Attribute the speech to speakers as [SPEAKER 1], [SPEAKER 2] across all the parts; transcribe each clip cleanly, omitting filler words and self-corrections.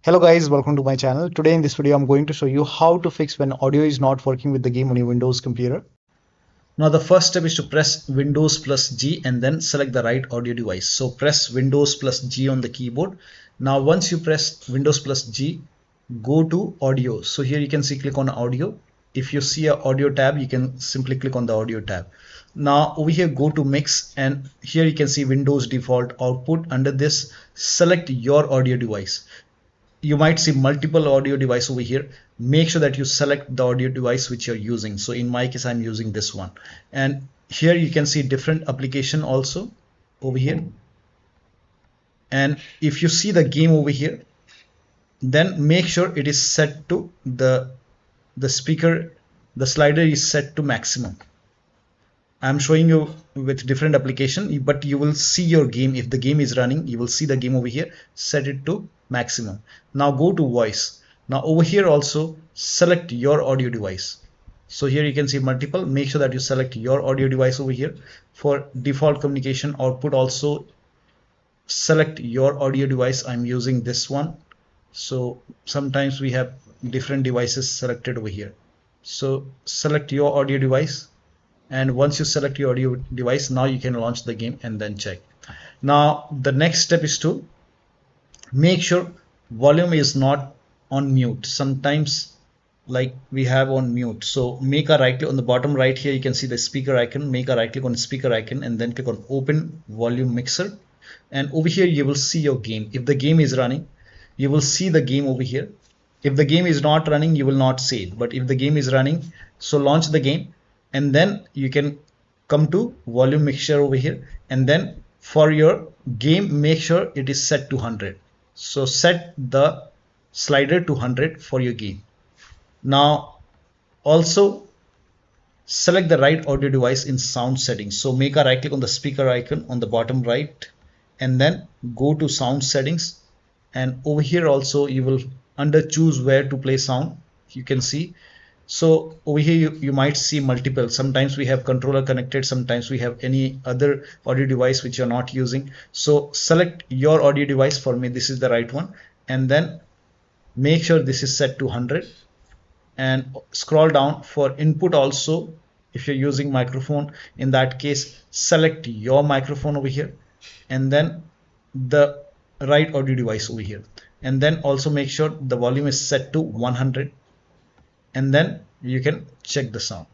[SPEAKER 1] Hello guys, welcome to my channel. Today in this video I'm going to show you how to fix when audio is not working with the game on your Windows computer. Now the first step is to press Windows plus G and then select the right audio device. So press Windows plus G on the keyboard. Now once you press Windows plus G, go to audio. So here you can see click on audio. If you see a audio tab, you can simply click on the audio tab. Now over here go to mix and here you can see Windows default output. Under this select your audio device. You might see multiple audio device over here. Make sure that you select the audio device which you're using. So in my case I'm using this one, and here you can see different application also over here. And if you see the game over here, then make sure it is set to the speaker, the slider is set to maximum. I'm showing you with different application, but you will see your game. If the game is running, you will see the game over here. Set it to maximum. Now go to voice. Now over here also select your audio device. So here you can see multiple. Make sure that you select your audio device over here. For default communication output also select your audio device. I'm using this one. So sometimes we have different devices selected over here. So select your audio device. And once you select your audio device, now you can launch the game and then check. Now the next step is to make sure volume is not on mute. Sometimes like we have on mute. So make a right click on the bottom right here. You can see the speaker icon. Make a right click on the speaker icon and then click on open volume mixer. And over here you will see your game. If the game is running, you will see the game over here. If the game is not running, you will not see it. But if the game is running, so launch the game. And then you can come to volume mixture over here, and then for your game make sure it is set to 100. So set the slider to 100 for your game. Now also select the right audio device in sound settings. So make a right click on the speaker icon on the bottom right and then go to sound settings, and over here also you will under choose where to play sound, you can see. So over here you might see multiple. Sometimes we have controller connected, sometimes we have any other audio device which you're not using. So select your audio device. For me this is the right one, and then make sure this is set to 100 and scroll down. For input also, if you're using microphone, in that case select your microphone over here and then the right audio device over here, and then also make sure the volume is set to 100. And then you can check the sound,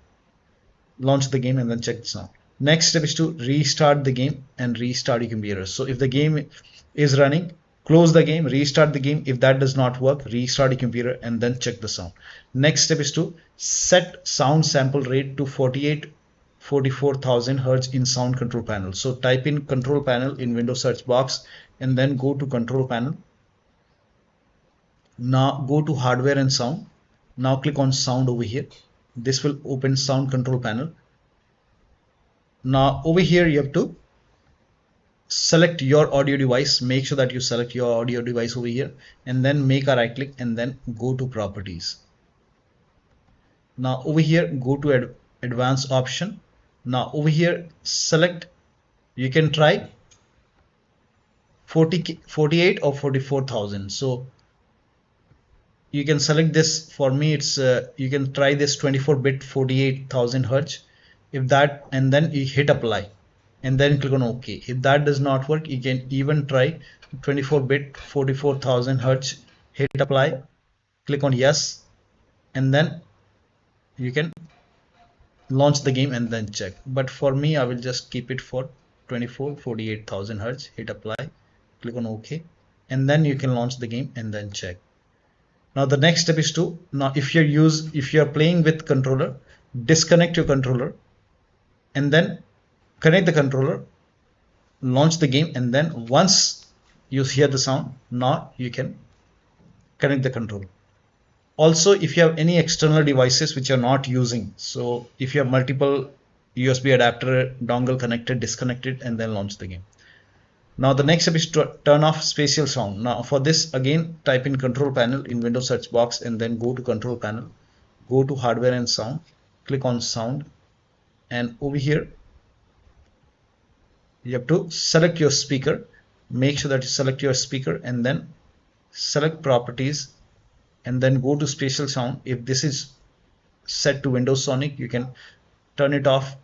[SPEAKER 1] launch the game and then check the sound. Next step is to restart the game and restart your computer. So if the game is running, close the game, restart the game. If that does not work, restart your computer and then check the sound. Next step is to set sound sample rate to 44,000 Hz in sound control panel. So type in control panel in Windows search box and then go to control panel. Now go to hardware and sound. Now click on sound over here. This will open sound control panel. Now over here you have to select your audio device. Make sure that you select your audio device over here and then make a right click and then go to properties. Now over here go to advanced option. Now over here select, you can try 48 or 44,000. So you can select this. For me it's you can try this 24-bit 48,000 Hz. If that, and then you hit apply and then click on OK. If that does not work, you can even try 24-bit 44,000 Hz. Hit apply, click on yes, and then you can launch the game and then check. But for me I will just keep it for 48,000 Hz. Hit apply, click on OK, and then you can launch the game and then check. Now the next step is to, now if you're playing with controller, disconnect your controller and then connect the controller, launch the game, and then once you hear the sound, now you can connect the controller. Also if you have any external devices which you're not using, so if you have multiple USB adapter dongle connected, disconnect it and then launch the game. Now the next step is to turn off spatial sound. Now for this again type in control panel in Windows search box and then go to control panel, go to hardware and sound, click on sound, and over here you have to select your speaker. Make sure that you select your speaker and then select properties, and then go to spatial sound. If this is set to Windows Sonic, you can turn it off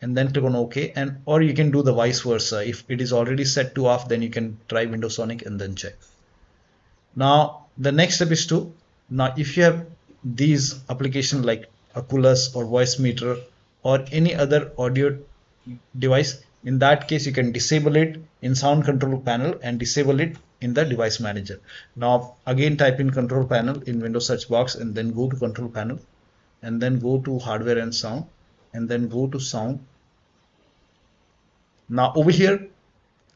[SPEAKER 1] and then click on OK, and or you can do the vice versa. If it is already set to off, then you can try Windows Sonic and then check. Now the next step is to, now if you have these applications like Oculus or voicemeeter or any other audio device, in that case you can disable it in sound control panel and disable it in the device manager. Now again type in control panel in Windows search box and then go to control panel and then go to hardware and sound and then go to sound. Now over here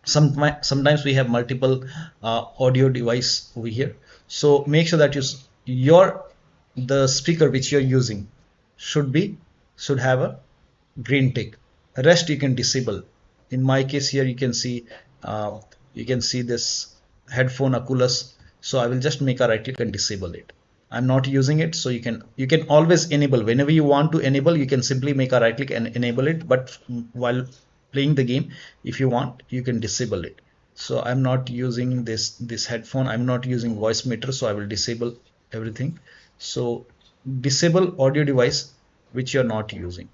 [SPEAKER 1] sometimes we have multiple audio device over here, so make sure that the speaker which you're using should have a green tick. Rest you can disable. In my case here you can see this headphone Oculus, so I will just make a right click and disable it. I'm not using it, so you can always enable. Whenever you want to enable, you can simply make a right click and enable it, but while playing the game, if you want, you can disable it. So I'm not using this headphone, I'm not using voicemeeter, so I will disable everything. So disable audio device which you're not using.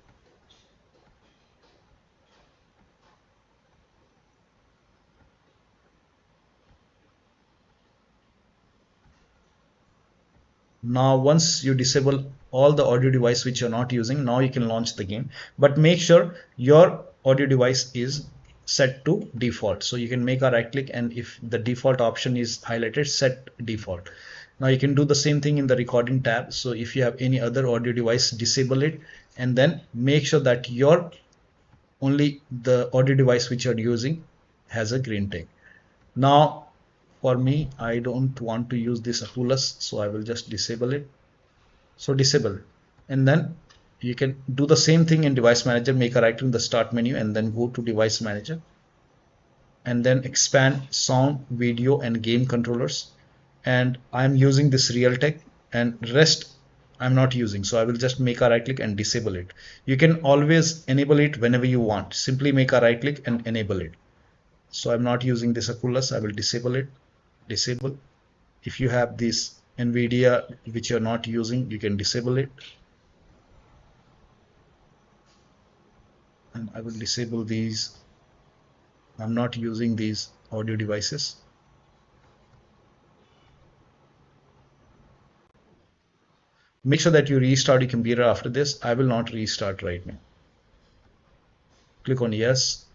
[SPEAKER 1] Now once you disable all the audio device which you're not using, now you can launch the game, but make sure your audio device is set to default. So you can make a right click, and if the default option is highlighted, set default. Now you can do the same thing in the recording tab. So if you have any other audio device, disable it and then make sure that only the audio device which you're using has a green tick. Now for me, I don't want to use this Oculus, so I will just disable it. So disable it. And then you can do the same thing in device manager. Make a right click in the start menu and then go to device manager and then expand sound, video and game controllers. And I'm using this Realtek, and rest I'm not using, so I will just make a right click and disable it. You can always enable it whenever you want. Simply make a right click and enable it. So I'm not using this Oculus, I will disable it. Disable. If you have this NVIDIA which you're not using, you can disable it. And I will disable these. I'm not using these audio devices. Make sure that you restart your computer after this. I will not restart right now. Click on yes.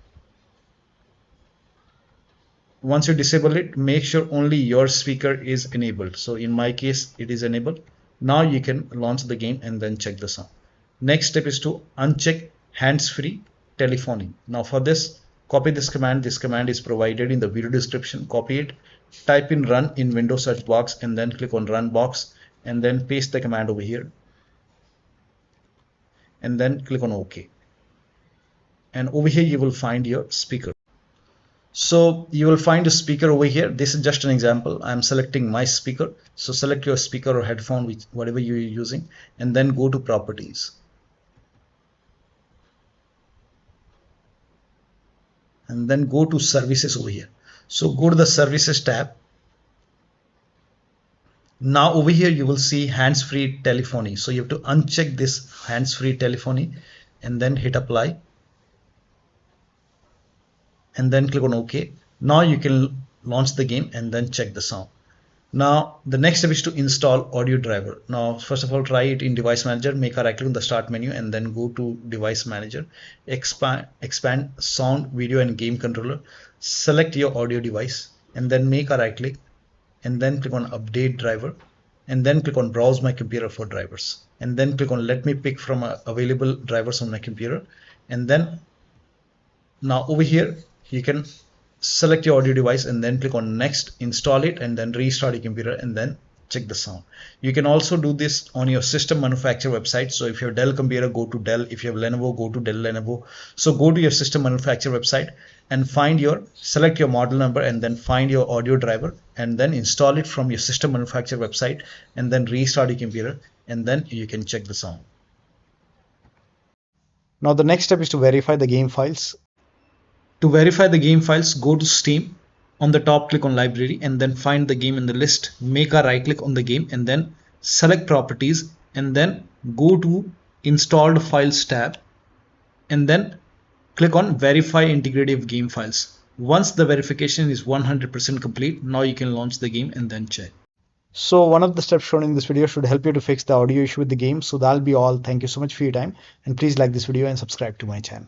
[SPEAKER 1] Once you disable it, make sure only your speaker is enabled. So in my case, it is enabled. Now you can launch the game and then check the sound. Next step is to uncheck hands-free telephony. Now for this, copy this command. This command is provided in the video description. Copy it, type in run in Windows search box and then click on run box and then paste the command over here and then click on OK. And over here you will find your speaker. So you will find a speaker over here. This is just an example. I'm selecting my speaker. So select your speaker or headphone, whatever you're using, and then go to properties. And then go to services over here. So go to the services tab. Now over here you will see hands-free telephony. So you have to uncheck this hands-free telephony and then hit apply. And then click on OK. Now you can launch the game and then check the sound. Now the next step is to install audio driver. Now first of all, try it in device manager. Make a right click on the start menu and then go to device manager. Expand sound, video and game controller. Select your audio device and then make a right click and then click on update driver and then click on browse my computer for drivers and then click on let me pick from available drivers on my computer. And then now over here you can select your audio device and then click on next, install it and then restart your computer and then check the sound. You can also do this on your system manufacturer website. So if you have Dell computer, go to Dell. If you have Lenovo, go to Dell Lenovo. So go to your system manufacturer website and select your model number and then find your audio driver and then install it from your system manufacturer website and then restart your computer and then you can check the sound. Now the next step is to verify the game files. To verify the game files, go to Steam On the top, click on library and then find the game in the list. Make a right click on the game and then select properties and then go to installed files tab and then click on verify integrity of game files. Once the verification is 100% complete, now you can launch the game and then check. So one of the steps shown in this video should help you to fix the audio issue with the game. So that'll be all. Thank you so much for your time, and please like this video and subscribe to my channel.